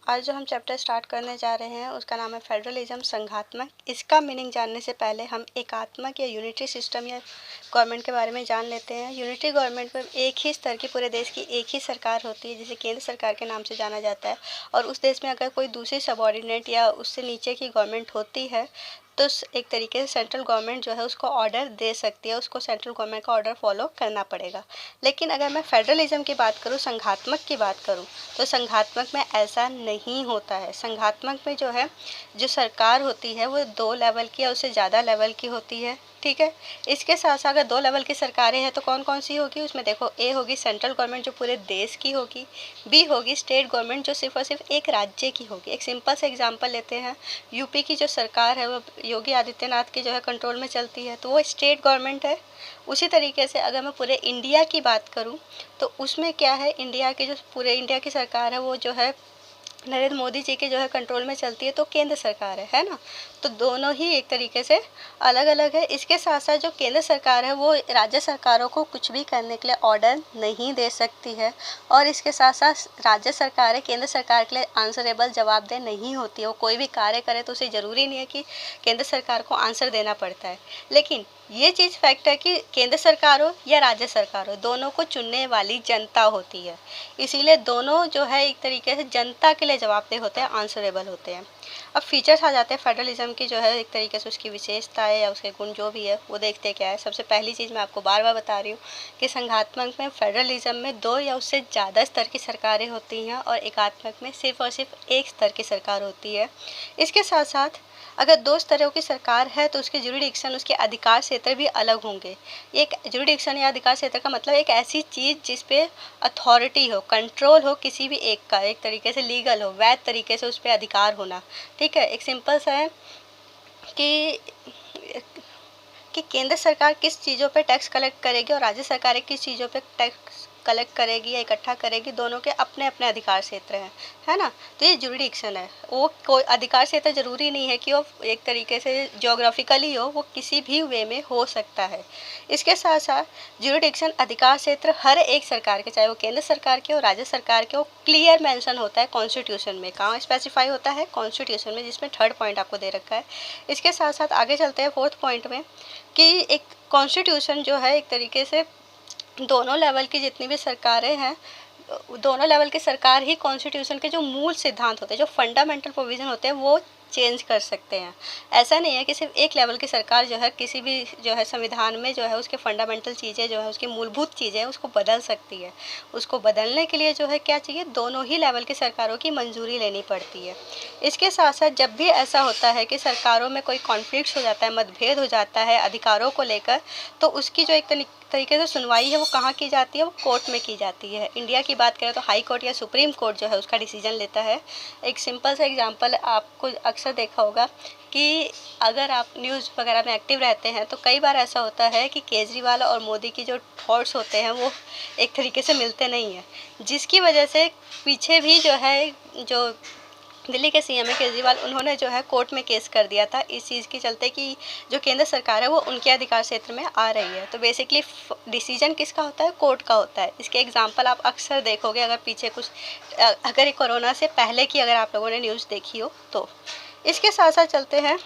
आज जो हम चैप्टर स्टार्ट करने जा रहे हैं उसका नाम है फेडरलिज्म, संघात्मक। इसका मीनिंग जानने से पहले हम एकात्मक या यूनिटरी सिस्टम या गवर्नमेंट के बारे में जान लेते हैं। यूनिटरी गवर्नमेंट में एक ही स्तर की पूरे देश की एक ही सरकार होती है जिसे केंद्र सरकार के नाम से जाना जाता है, और उस देश में अगर कोई दूसरी सबऑर्डिनेट या उससे नीचे की गवर्नमेंट होती है तो एक तरीके से सेंट्रल गवर्नमेंट जो है उसको ऑर्डर दे सकती है, उसको सेंट्रल गवर्नमेंट का ऑर्डर फॉलो करना पड़ेगा। लेकिन अगर मैं फेडरलिज्म की बात करूँ, संघात्मक की बात करूँ, तो संघात्मक में ऐसा नहीं होता है। संघात्मक में जो है जो सरकार होती है वो 2 लेवल की या उससे ज़्यादा लेवल की होती है, ठीक है। इसके साथ साथ अगर 2 लेवल की सरकारें हैं तो कौन कौन सी होगी उसमें देखो, ए होगी सेंट्रल गवर्नमेंट जो पूरे देश की होगी, बी होगी स्टेट गवर्नमेंट जो सिर्फ और सिर्फ एक राज्य की होगी। एक सिंपल से एग्जांपल लेते हैं, यूपी की जो सरकार है वो योगी आदित्यनाथ के जो है कंट्रोल में चलती है, तो वो स्टेट गवर्नमेंट है। उसी तरीके से अगर मैं पूरे इंडिया की बात करूं तो उसमें क्या है, इंडिया की जो पूरे इंडिया की सरकार है वो जो है नरेंद्र मोदी जी के जो है कंट्रोल में चलती है, तो केंद्र सरकार है ना। तो दोनों ही एक तरीके से अलग अलग है। इसके साथ साथ जो केंद्र सरकार है वो राज्य सरकारों को कुछ भी करने के लिए ऑर्डर नहीं दे सकती है, और इसके साथ साथ राज्य सरकारें केंद्र सरकार के लिए आंसरेबल जवाबदेह नहीं होती है। वो कोई भी कार्य करे तो उसे ज़रूरी नहीं है कि केंद्र सरकार को आंसर देना पड़ता है। लेकिन ये चीज़ फैक्ट है कि केंद्र सरकार हो या राज्य सरकार हो, दोनों को चुनने वाली जनता होती है, इसीलिए दोनों जो है एक तरीके से जनता के लिए जवाबदेह होते हैं, आंसरेबल होते हैं। अब फीचर्स आ जाते हैं फेडरलिज्म की, जो है एक तरीके से उसकी विशेषताएं या उसके गुण जो भी है वो देखते क्या है। सबसे पहली चीज़ मैं आपको बार बार बता रही हूँ कि संघात्मक में फेडरलिज्म में 2 या उससे ज़्यादा स्तर की सरकारें होती हैं, और एकात्मक में सिर्फ और सिर्फ एक स्तर की सरकार होती है। इसके साथ साथ अगर 2 स्तरों की सरकार है तो उसके जुरिडिक्शन, उसके अधिकार क्षेत्र भी अलग होंगे। एक जुरिडिक्शन या अधिकार क्षेत्र का मतलब एक ऐसी चीज़ जिस पे अथॉरिटी हो, कंट्रोल हो किसी भी एक का, एक तरीके से लीगल हो, वैध तरीके से उस पर अधिकार होना, ठीक है। एक सिंपल सा है कि केंद्र सरकार किस चीज़ों पे टैक्स कलेक्ट करेगी और राज्य सरकारें किस चीज़ों पे टैक्स कलेक्ट करेगी या इकट्ठा करेगी, दोनों के अपने अपने अधिकार क्षेत्र हैं, है ना। तो ये जुरिडिक्शन है। वो कोई अधिकार क्षेत्र ज़रूरी नहीं है कि वो एक तरीके से ज्योग्राफिकली हो, वो किसी भी वे में हो सकता है। इसके साथ साथ जुरिडिक्शन अधिकार क्षेत्र हर एक सरकार के, चाहे वो केंद्र सरकार के हो राज्य सरकार के हो, क्लियर मेंशन होता है कॉन्स्टिट्यूशन में। कहाँ स्पेसिफाई होता है? कॉन्स्टिट्यूशन में, जिसमें 3rd पॉइंट आपको दे रखा है। इसके साथ साथ आगे चलते हैं 4th पॉइंट में कि एक कॉन्स्टिट्यूशन जो है एक तरीके से दोनों लेवल की जितनी भी सरकारें हैं, दोनों लेवल की सरकार ही कॉन्स्टिट्यूशन के जो मूल सिद्धांत होते हैं, जो फंडामेंटल प्रोविज़न होते हैं, वो चेंज कर सकते हैं। ऐसा नहीं है कि सिर्फ एक लेवल की सरकार जो है किसी भी जो है संविधान में जो है उसके फंडामेंटल चीज़ें जो है उसकी मूलभूत चीज़ें उसको बदल सकती है। उसको बदलने के लिए जो है क्या चाहिए, दोनों ही लेवल की सरकारों की मंजूरी लेनी पड़ती है। इसके साथ साथ जब भी ऐसा होता है कि सरकारों में कोई कॉन्फ्लिक्ट हो जाता है, मतभेद हो जाता है अधिकारों को लेकर, तो उसकी जो एक तरीके से सुनवाई है वो कहाँ की जाती है, वो कोर्ट में की जाती है। इंडिया की बात करें तो हाई कोर्ट या सुप्रीम कोर्ट जो है उसका डिसीजन लेता है। एक सिंपल सा एग्जांपल आपको अक्सर देखा होगा कि अगर आप न्यूज़ वगैरह में एक्टिव रहते हैं तो कई बार ऐसा होता है कि केजरीवाल और मोदी की जो थॉट्स होते हैं वो एक तरीके से मिलते नहीं हैं, जिसकी वजह से पीछे भी जो है जो दिल्ली के सीएम है केजरीवाल, उन्होंने जो है कोर्ट में केस कर दिया था इस चीज़ के चलते कि जो केंद्र सरकार है वो उनके अधिकार क्षेत्र में आ रही है। तो बेसिकली डिसीजन किसका होता है? कोर्ट का होता है। इसके एग्जांपल आप अक्सर देखोगे अगर पीछे कुछ अगर कोरोना से पहले की अगर आप लोगों ने न्यूज़ देखी हो तो। इसके साथ साथ चलते हैं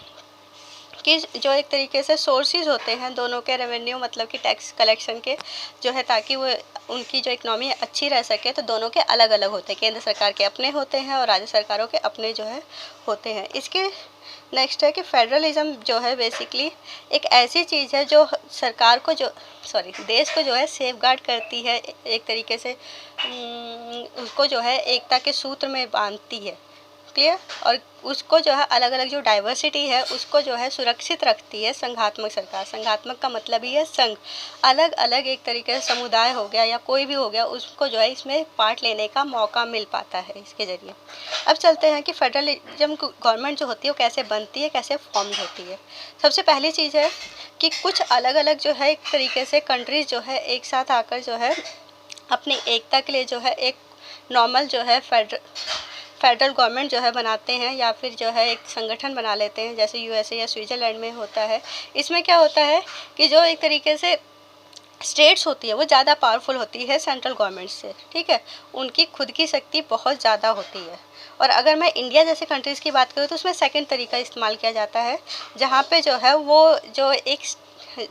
कि जो एक तरीके से सोर्सेज होते हैं दोनों के रेवेन्यू, मतलब कि टैक्स कलेक्शन के जो है, ताकि वो उनकी जो इकनॉमी अच्छी रह सके, तो दोनों के अलग अलग होते हैं। केंद्र सरकार के अपने होते हैं और राज्य सरकारों के अपने जो है होते हैं। इसके नेक्स्ट है कि फेडरलिज्म जो है बेसिकली एक ऐसी चीज़ है जो सरकार को देश को जो है सेफगार्ड करती है, एक तरीके से उसको जो है एकता के सूत्र में बांधती है, क्लियर। और उसको जो है अलग अलग जो डाइवर्सिटी है उसको जो है सुरक्षित रखती है संघात्मक सरकार। संघात्मक का मतलब ही है संघ, अलग अलग एक तरीके से समुदाय हो गया या कोई भी हो गया, उसको जो है इसमें पार्ट लेने का मौका मिल पाता है इसके ज़रिए। अब चलते हैं कि फेडरलिज्म गवर्नमेंट जो होती है वो कैसे बनती है, कैसे फॉर्म होती है। सबसे पहली चीज़ है कि कुछ अलग अलग जो है एक तरीके से कंट्रीज़ जो है एक साथ आकर जो है अपनी एकता के लिए जो है एक नॉर्मल जो है फेडरल गवर्नमेंट जो है बनाते हैं, या फिर जो है एक संगठन बना लेते हैं, जैसे यूएसए या स्विट्ज़रलैंड में होता है। इसमें क्या होता है कि जो एक तरीके से स्टेट्स होती है वो ज़्यादा पावरफुल होती है सेंट्रल गवर्नमेंट से, ठीक है। उनकी खुद की शक्ति बहुत ज़्यादा होती है, और अगर मैं इंडिया जैसे कंट्रीज़ की बात करूँ तो उसमें सेकंड तरीका इस्तेमाल किया जाता है, जहाँ पे जो है वो जो एक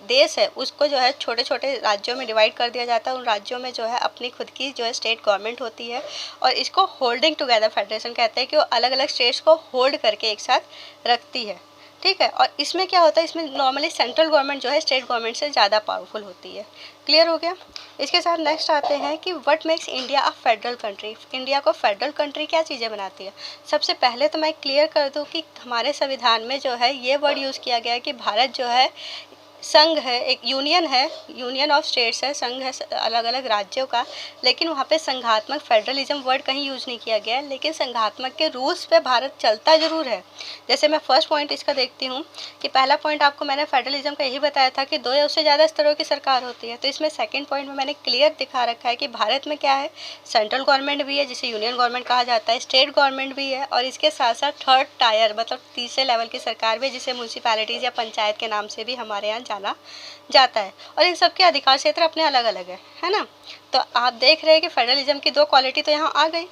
देश है उसको जो है छोटे छोटे राज्यों में डिवाइड कर दिया जाता है। उन राज्यों में जो है अपनी खुद की जो है स्टेट गवर्नमेंट होती है, और इसको होल्डिंग टुगेदर फेडरेशन कहते हैं, कि वो अलग अलग स्टेट्स को होल्ड करके एक साथ रखती है। ठीक है, और इसमें क्या होता है, इसमें नॉर्मली सेंट्रल गवर्नमेंट जो है स्टेट गवर्नमेंट से ज़्यादा पावरफुल होती है। क्लियर हो गया। इसके साथ नेक्स्ट आते हैं कि what makes India a federal country. India को फेडरल कंट्री क्या चीज़ें बनाती है। सबसे पहले तो मैं क्लियर कर दूं कि हमारे संविधान में जो है ये वर्ड यूज़ किया गया है कि भारत जो है संघ है, एक यूनियन है, यूनियन ऑफ स्टेट्स है, संघ है अलग अलग राज्यों का, लेकिन वहाँ पे संघात्मक फेडरलिज्म वर्ड कहीं यूज़ नहीं किया गया है, लेकिन संघात्मक के रूल्स पे भारत चलता ज़रूर है। जैसे मैं फर्स्ट पॉइंट इसका देखती हूँ कि पहला पॉइंट आपको मैंने फेडरलिज्म का यही बताया था कि 2 या उससे ज़्यादा स्तरों की सरकार होती है। तो इसमें सेकेंड पॉइंट में मैंने क्लियर दिखा रखा है कि भारत में क्या है, सेंट्रल गवर्नमेंट भी है जिसे यूनियन गवर्नमेंट कहा जाता है, स्टेट गवर्नमेंट भी है, और इसके साथ साथ थर्ड टायर मतलब तीसरे लेवल की सरकार भी, जिसे म्यूनसिपैलिटीज़ या पंचायत के नाम से भी हमारे यहाँ जाना जाता है। और इन सब के अधिकार क्षेत्र अपने अलग अलग है ना। तो आप देख रहे हैं कि फेडरलिज्म की 2 क्वालिटी तो यहाँ आ गई।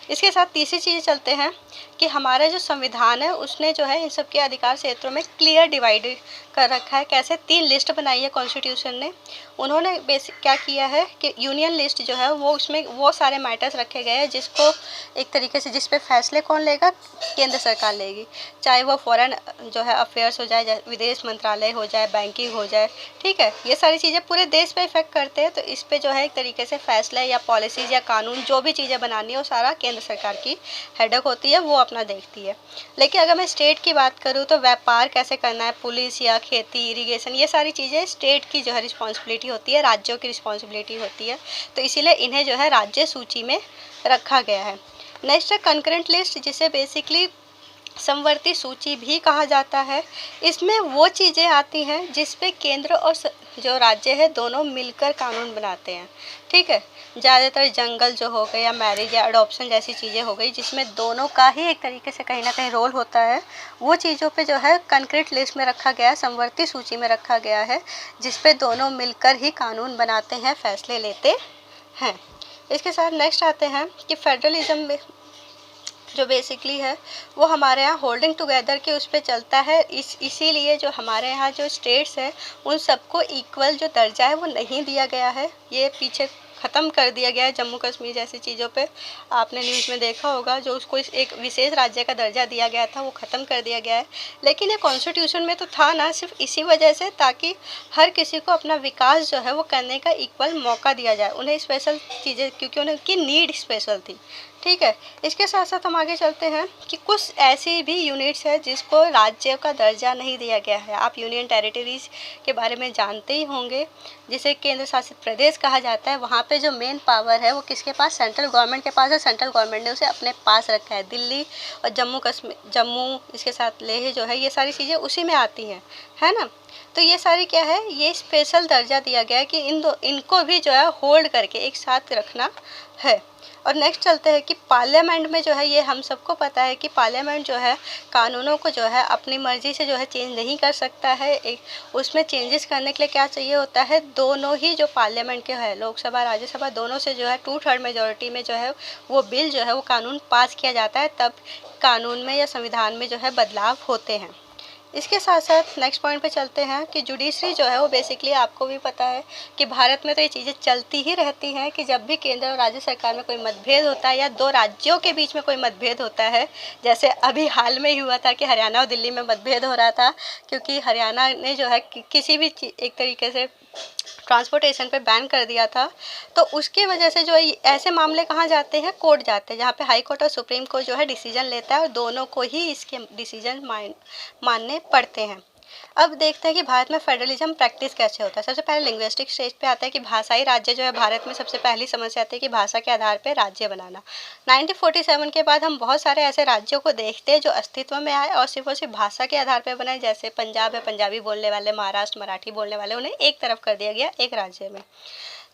इसके साथ तीसरी चीज़ चलते हैं कि हमारा जो संविधान है उसने जो है इन सब के अधिकार क्षेत्रों में क्लियर डिवाइड कर रखा है। कैसे, 3 लिस्ट बनाई है कॉन्स्टिट्यूशन ने। उन्होंने बेसिक क्या किया है कि यूनियन लिस्ट जो है वो उसमें वो सारे मैटर्स रखे गए हैं जिसको एक तरीके से जिस पे फैसले कौन लेगा, केंद्र सरकार लेगी। चाहे वो फॉरेन जो है अफेयर्स हो जाए, विदेश मंत्रालय हो जाए, बैंकिंग हो जाए, ठीक है, ये सारी चीज़ें पूरे देश पे इफेक्ट करते हैं। तो इस पे जो है एक तरीके से फैसले या पॉलिसीज़ या कानून जो भी चीज़ें बनानी है वो सारा केंद्र सरकार की हेडक होती है, वो अपना देखती है। लेकिन अगर मैं स्टेट की बात करूँ तो व्यापार कैसे करना है, पुलिस या खेती, इरिगेशन, ये सारी चीज़ें स्टेट की जो है रिस्पॉन्सिबिलिटी होती है, राज्यों की रिस्पॉन्सिबिलिटी होती है। तो इसीलिए इन्हें जो है राज्य सूची में रखा गया है। नेक्स्ट है कंकरेंट लिस्ट, जिसे बेसिकली समवर्ती सूची भी कहा जाता है। इसमें वो चीज़ें आती हैं जिस पे केंद्र और जो राज्य है दोनों मिलकर कानून बनाते हैं। ठीक है, ज़्यादातर जंगल जो हो गए या मैरिज या अडॉप्शन जैसी चीज़ें हो गई जिसमें दोनों का ही एक तरीके से कहीं ना कहीं रोल होता है, वो चीज़ों पे जो है कंक्रीट लिस्ट में रखा गया है, समवर्ती सूची में रखा गया है, जिस पे दोनों मिलकर ही कानून बनाते हैं, फैसले लेते हैं। इसके साथ नेक्स्ट आते हैं कि फेडरलिज्म में जो बेसिकली है वो हमारे यहाँ होल्डिंग टुगेदर के उस पर चलता है। इसीलिए जो हमारे यहाँ जो स्टेट्स हैं उन सबको इक्वल जो दर्जा है वो नहीं दिया गया है, ये पीछे ख़त्म कर दिया गया है। जम्मू कश्मीर जैसी चीज़ों पे आपने न्यूज़ में देखा होगा, जो उसको एक विशेष राज्य का दर्जा दिया गया था वो ख़त्म कर दिया गया है। लेकिन ये कॉन्स्टिट्यूशन में तो था ना, सिर्फ इसी वजह से ताकि हर किसी को अपना विकास जो है वो करने का इक्वल मौका दिया जाए, उन्हें स्पेशल चीज़ें, क्योंकि उनकी नीड स्पेशल थी। ठीक है, इसके साथ साथ हम आगे चलते हैं कि कुछ ऐसी भी यूनिट्स है जिसको राज्य का दर्जा नहीं दिया गया है। आप यूनियन टेरिटरीज़ के बारे में जानते ही होंगे, जिसे केंद्र शासित प्रदेश कहा जाता है। वहाँ पे जो मेन पावर है वो किसके पास, सेंट्रल गवर्नमेंट के पास है। सेंट्रल गवर्नमेंट ने उसे अपने पास रखा है। दिल्ली और जम्मू कश्मीर, जम्मू, इसके साथ लेह जो है, ये सारी चीज़ें उसी में आती हैं, है ना। तो ये सारी क्या है, ये स्पेशल दर्जा दिया गया है कि इनको भी जो है होल्ड करके एक साथ रखना है। और नेक्स्ट चलते हैं कि पार्लियामेंट में जो है, ये हम सबको पता है कि पार्लियामेंट जो है कानूनों को जो है अपनी मर्ज़ी से जो है चेंज नहीं कर सकता है। एक उसमें चेंजेस करने के लिए क्या चाहिए होता है, दोनों ही जो पार्लियामेंट के है, लोकसभा राज्यसभा, दोनों से जो है 2/3 मेजॉरिटी में जो है वो बिल जो है वो कानून पास किया जाता है, तब कानून में या संविधान में जो है बदलाव होते हैं। इसके साथ साथ नेक्स्ट पॉइंट पे चलते हैं कि जुडिशरी जो है वो बेसिकली आपको भी पता है कि भारत में तो ये चीज़ें चलती ही रहती हैं कि जब भी केंद्र और राज्य सरकार में कोई मतभेद होता है या 2 राज्यों के बीच में कोई मतभेद होता है, जैसे अभी हाल में ही हुआ था कि हरियाणा और दिल्ली में मतभेद हो रहा था, क्योंकि हरियाणा ने जो है किसी भी एक तरीके से ट्रांसपोर्टेशन पे बैन कर दिया था। तो उसकी वजह से जो है ऐसे मामले कहाँ जाते हैं, कोर्ट जाते हैं, जहाँ पे हाई कोर्ट और सुप्रीम कोर्ट जो है डिसीजन लेता है और दोनों को ही इसके डिसीजन मानने पड़ते हैं। अब देखते हैं कि भारत में फेडरलिज्म प्रैक्टिस कैसे होता है। सबसे पहले लिंग्विस्टिक स्टेज पे आता है कि भाषाई राज्य जो है, भारत में सबसे पहली समस्या आती है कि भाषा के आधार पर राज्य बनाना। 1947 के बाद हम बहुत सारे ऐसे राज्यों को देखते हैं जो अस्तित्व में आए और सिर्फ भाषा के आधार पर बनाए। जैसे पंजाब है, पंजाबी बोलने वाले, महाराष्ट्र मराठी बोलने वाले, उन्हें एक तरफ कर दिया गया एक राज्य में।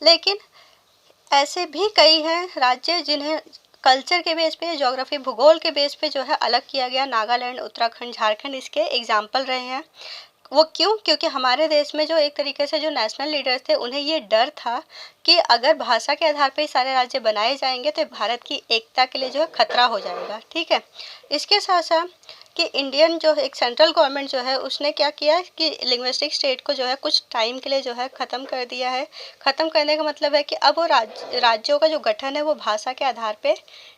लेकिन ऐसे भी कई हैं राज्य जिन्हें कल्चर के बेस पे, ज्योग्राफी भूगोल के बेस पे जो है अलग किया गया। नागालैंड, उत्तराखंड, झारखंड इसके एग्जाम्पल रहे हैं। वो क्यों? क्योंकि हमारे देश में जो एक तरीके से जो नेशनल लीडर्स थे उन्हें ये डर था कि अगर भाषा के आधार पे ही सारे राज्य बनाए जाएंगे तो भारत की एकता के लिए जो है खतरा हो जाएगा। ठीक है, इसके साथ साथ कि इंडियन जो एक सेंट्रल गवर्नमेंट जो है उसने क्या किया कि लिंग्विस्टिक स्टेट को जो है कुछ टाइम के लिए जो है ख़त्म कर दिया है। ख़त्म करने का मतलब है कि अब वो राज्यों का जो गठन है वो भाषा के आधार पे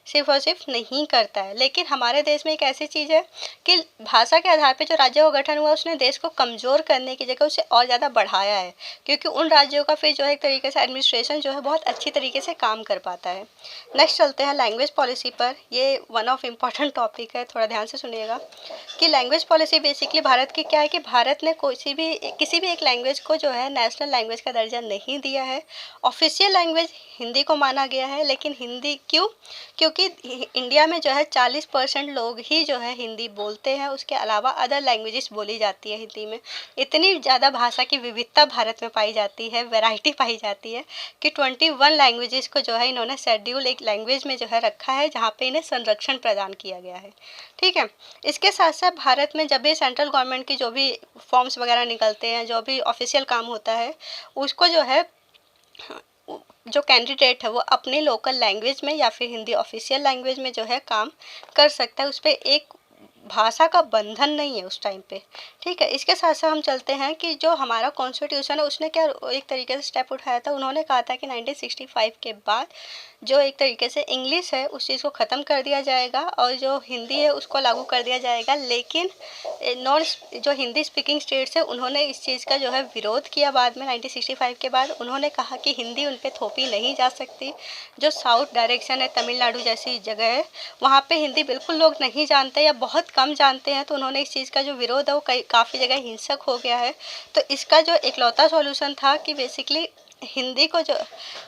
सिर्फ और सिर्फ नहीं करता है। लेकिन हमारे देश में एक ऐसी चीज़ है कि भाषा के आधार पे जो राज्यों का गठन हुआ उसने देश को कमज़ोर करने की जगह उसे और ज़्यादा बढ़ाया है, क्योंकि उन राज्यों का फिर जो है एक तरीके से एडमिनिस्ट्रेशन जो है बहुत अच्छी तरीके से काम कर पाता है। नेक्स्ट चलते हैं लैंग्वेज पॉलिसी पर। ये वन ऑफ इम्पॉर्टेंट टॉपिक है, थोड़ा ध्यान से सुनिएगा कि लैंग्वेज पॉलिसी बेसिकली भारत की क्या है कि भारत ने किसी भी एक लैंग्वेज को जो है नेशनल लैंग्वेज का दर्जा नहीं दिया है। ऑफिशियल लैंग्वेज हिंदी को माना गया है, लेकिन हिंदी क्यों? क्योंकि इंडिया में जो है 40% लोग ही जो है हिंदी बोलते हैं, उसके अलावा अदर लैंग्वेजेस बोली जाती है हिंदी में। इतनी ज़्यादा भाषा की विविधता भारत में पाई जाती है, वैरायटी पाई जाती है कि 21 लैंग्वेजेस को जो है इन्होंने शेड्यूल एक लैंग्वेज में जो है रखा है, जहाँ पे इन्हें संरक्षण प्रदान किया गया है। ठीक है, इसके साथ साथ भारत में जब भी सेंट्रल गवर्नमेंट की जो भी फॉर्म्स वगैरह निकलते हैं, जो भी ऑफिशियल काम होता है, उसको जो है जो कैंडिडेट है वो अपनी लोकल लैंग्वेज में या फिर हिंदी ऑफिशियल लैंग्वेज में जो है काम कर सकता है। उस पर एक भाषा का बंधन नहीं है उस टाइम पे। ठीक है, इसके साथ साथ हम चलते हैं कि जो हमारा कॉन्स्टिट्यूशन है उसने क्या एक तरीके से स्टेप उठाया था। उन्होंने कहा था कि 1965 के बाद जो एक तरीके से इंग्लिश है उस चीज़ को ख़त्म कर दिया जाएगा और जो हिंदी है उसको लागू कर दिया जाएगा। लेकिन नॉन जो हिंदी स्पीकिंग स्टेट्स है उन्होंने इस चीज़ का जो है विरोध किया। बाद में 1965 के बाद उन्होंने कहा कि हिंदी उन पर थोपी नहीं जा सकती। जो साउथ डायरेक्शन है, तमिलनाडु जैसी जगह है, वहाँ पे हिंदी बिल्कुल लोग नहीं जानते या बहुत कम जानते हैं, तो उन्होंने इस चीज़ का जो विरोध है वो काफ़ी जगह हिंसक हो गया है। तो इसका जो इकलौता सॉल्यूशन था कि बेसिकली हिंदी को जो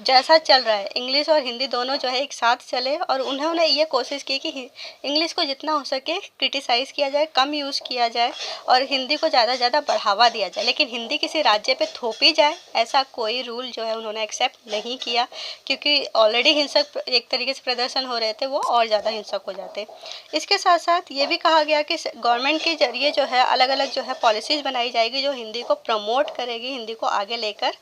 जैसा चल रहा है इंग्लिश और हिंदी दोनों जो है एक साथ चले, और उन्होंने ये कोशिश की कि इंग्लिश को जितना हो सके क्रिटिसाइज़ किया जाए, कम यूज़ किया जाए और हिंदी को ज़्यादा से ज़्यादा बढ़ावा दिया जाए। लेकिन हिंदी किसी राज्य पे थोपी जाए ऐसा कोई रूल जो है उन्होंने एक्सेप्ट नहीं किया, क्योंकि ऑलरेडी हिंसक एक तरीके से प्रदर्शन हो रहे थे, वो और ज़्यादा हिंसक हो जाते। इसके साथ साथ ये भी कहा गया कि गवर्नमेंट के जरिए जो है अलग अलग जो है पॉलिसीज़ बनाई जाएगी जो हिंदी को प्रमोट करेगी, हिंदी को आगे लेकर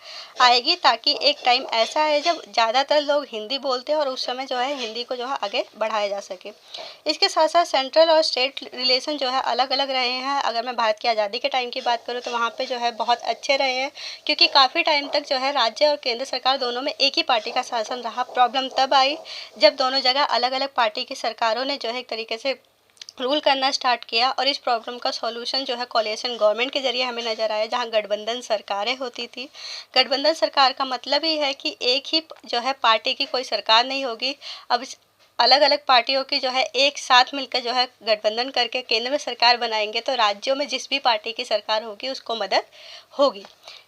आएगी, ताकि एक टाइम ऐसा है जब ज़्यादातर लोग हिंदी बोलते हैं और उस समय जो है हिंदी को जो है आगे बढ़ाया जा सके। इसके साथ साथ सेंट्रल और स्टेट रिलेशन जो है अलग अलग रहे हैं। अगर मैं भारत की आज़ादी के टाइम की बात करूँ तो वहाँ पे जो है बहुत अच्छे रहे हैं, क्योंकि काफ़ी टाइम तक जो है राज्य और केंद्र सरकार दोनों में एक ही पार्टी का शासन रहा। प्रॉब्लम तब आई जब दोनों जगह अलग अलग पार्टी की सरकारों ने जो है एक तरीके से रूल करना स्टार्ट किया, और इस प्रॉब्लम का सॉल्यूशन जो है कोलिशन गवर्नमेंट के ज़रिए हमें नज़र आया, जहां गठबंधन सरकारें होती थी। गठबंधन सरकार का मतलब ही है कि एक ही जो है पार्टी की कोई सरकार नहीं होगी। अब अलग अलग पार्टियों की जो है एक साथ मिलकर जो है गठबंधन करके केंद्र में सरकार बनाएंगे, तो राज्यों में जिस भी पार्टी की सरकार होगी उसको मदद होगी।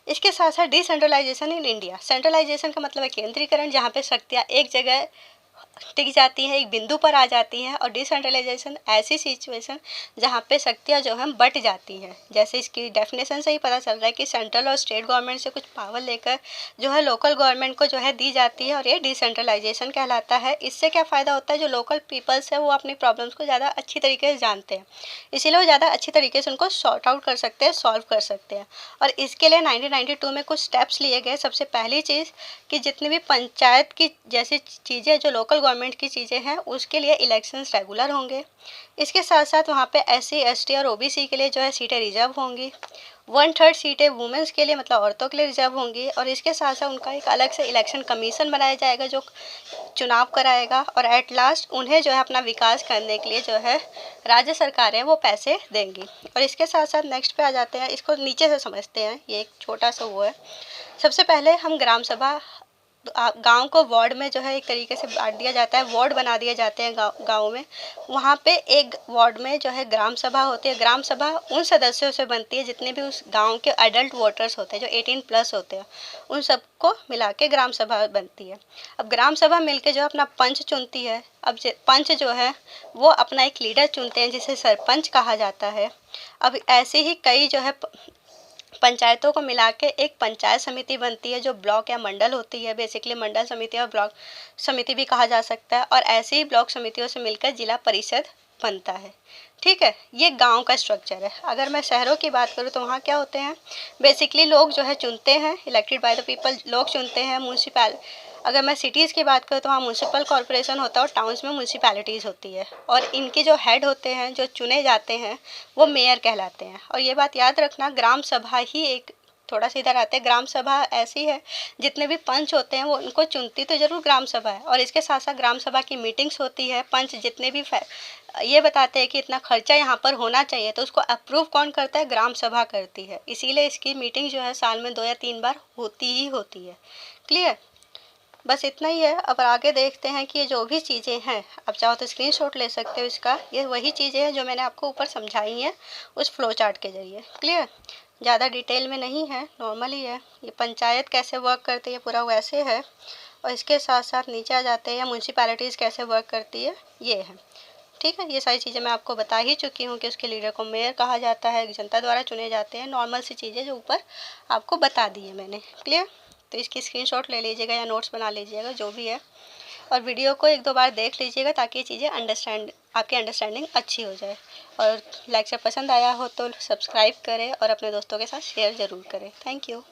इसके साथ साथ डिसेंट्रलाइजेशन इन इंडिया। सेंट्रलाइजेशन का मतलब है केंद्रीकरण, जहाँ पे शक्तियाँ एक जगह टिक जाती हैं, एक बिंदु पर आ जाती हैं, और डिसेंट्रलाइजेशन ऐसी सिचुएशन जहाँ पे शक्तियाँ जो हैं बट जाती हैं। जैसे इसकी डेफिनेशन से ही पता चल रहा है कि सेंट्रल और स्टेट गवर्नमेंट से कुछ पावर लेकर जो है लोकल गवर्नमेंट को जो है दी जाती है, और ये डिसेंट्रलाइजेशन कहलाता है। इससे क्या फ़ायदा होता है, जो लोकल पीपल्स है वो अपनी प्रॉब्लम्स को ज़्यादा अच्छी तरीके से जानते हैं, इसीलिए वो ज़्यादा अच्छी तरीके से उनको सॉर्ट आउट कर सकते हैं, सॉल्व कर सकते हैं। और इसके लिए 1992 में कुछ स्टेप्स लिए गए। सबसे पहली चीज़ कि जितनी भी पंचायत की जैसी चीज़ें जो लोकल गवर्नमेंट की चीज़ें हैं उसके लिए इलेक्शंस रेगुलर होंगे। इसके साथ साथ वहाँ पे SC ST और OBC के लिए जो है सीटें रिजर्व होंगी। 1/3 सीटें वुमेंस के लिए मतलब औरतों के लिए रिजर्व होंगी, और इसके साथ साथ उनका एक अलग से इलेक्शन कमीशन बनाया जाएगा जो चुनाव कराएगा, और एट लास्ट उन्हें जो है अपना विकास करने के लिए जो है राज्य सरकारें वो पैसे देंगी। और इसके साथ साथ नेक्स्ट पे आ जाते हैं, इसको नीचे से समझते हैं। ये एक छोटा सा वो है। सबसे पहले हम ग्राम सभा, गांव को वार्ड में जो है एक तरीके से बांट दिया जाता है, वार्ड बना दिए जाते हैं गाँव में। वहाँ पे एक वार्ड में जो है ग्राम सभा होती है। ग्राम सभा उन सदस्यों से बनती है जितने भी उस गांव के एडल्ट वोटर्स होते हैं, जो 18+ होते हैं, उन सबको मिला के ग्राम सभा बनती है। अब ग्राम सभा मिलके जो अपना पंच चुनती है। अब पंच जो है वो अपना एक लीडर चुनते हैं जिसे सरपंच कहा जाता है। अब ऐसे ही कई जो है पंचायतों को मिला के एक पंचायत समिति बनती है, जो ब्लॉक या मंडल होती है। बेसिकली मंडल समिति और ब्लॉक समिति भी कहा जा सकता है। और ऐसे ही ब्लॉक समितियों से मिलकर जिला परिषद बनता है। ठीक है, ये गांव का स्ट्रक्चर है। अगर मैं शहरों की बात करूँ तो वहाँ क्या होते हैं, बेसिकली लोग जो है चुनते हैं, इलेक्टेड बाय द पीपल लोग चुनते हैं। म्यूनसिपल, अगर मैं सिटीज़ की बात करूँ तो वहाँ म्यूनसिपल कॉरपोरेशन होता है और टाउन्स में म्यूनसिपैलिटीज़ होती है, और इनके जो हेड होते हैं जो चुने जाते हैं वो मेयर कहलाते हैं। और ये बात याद रखना, ग्राम सभा ही एक, थोड़ा सा इधर आते हैं, ग्राम सभा ऐसी है जितने भी पंच होते हैं वो उनको चुनती तो जरूर ग्राम सभा है, और इसके साथ साथ ग्राम सभा की मीटिंग्स होती है। पंच जितने भी ये बताते हैं कि इतना खर्चा यहाँ पर होना चाहिए, तो उसको अप्रूव कौन करता है, ग्राम सभा करती है। इसीलिए इसकी मीटिंग जो है साल में 2 या 3 बार होती ही होती है। क्लियर, बस इतना ही है। अब आगे देखते हैं कि ये जो भी चीज़ें हैं, अब चाहो तो स्क्रीनशॉट ले सकते हो इसका, ये वही चीज़ें हैं जो मैंने आपको ऊपर समझाई हैं उस फ्लो चार्ट के ज़रिए। क्लियर, ज़्यादा डिटेल में नहीं है, नॉर्मल ही है। ये पंचायत कैसे वर्क करती है पूरा वैसे है, और इसके साथ साथ नीचे आ जाते हैं म्यूनसिपैलिटीज़ कैसे वर्क करती है, ये है। ठीक है, ये सारी चीज़ें मैं आपको बता ही चुकी हूँ कि उसके लीडर को मेयर कहा जाता है, जनता द्वारा चुने जाते हैं। नॉर्मल सी चीज़ें जो ऊपर आपको बता दी है मैंने। क्लियर, तो इसकी स्क्रीनशॉट ले लीजिएगा या नोट्स बना लीजिएगा, जो भी है, और वीडियो को 1-2 बार देख लीजिएगा ताकि ये चीज़ें आपकी अंडरस्टैंडिंग अच्छी हो जाए। और लाइक से पसंद आया हो तो सब्सक्राइब करें और अपने दोस्तों के साथ शेयर ज़रूर करें। Thank you.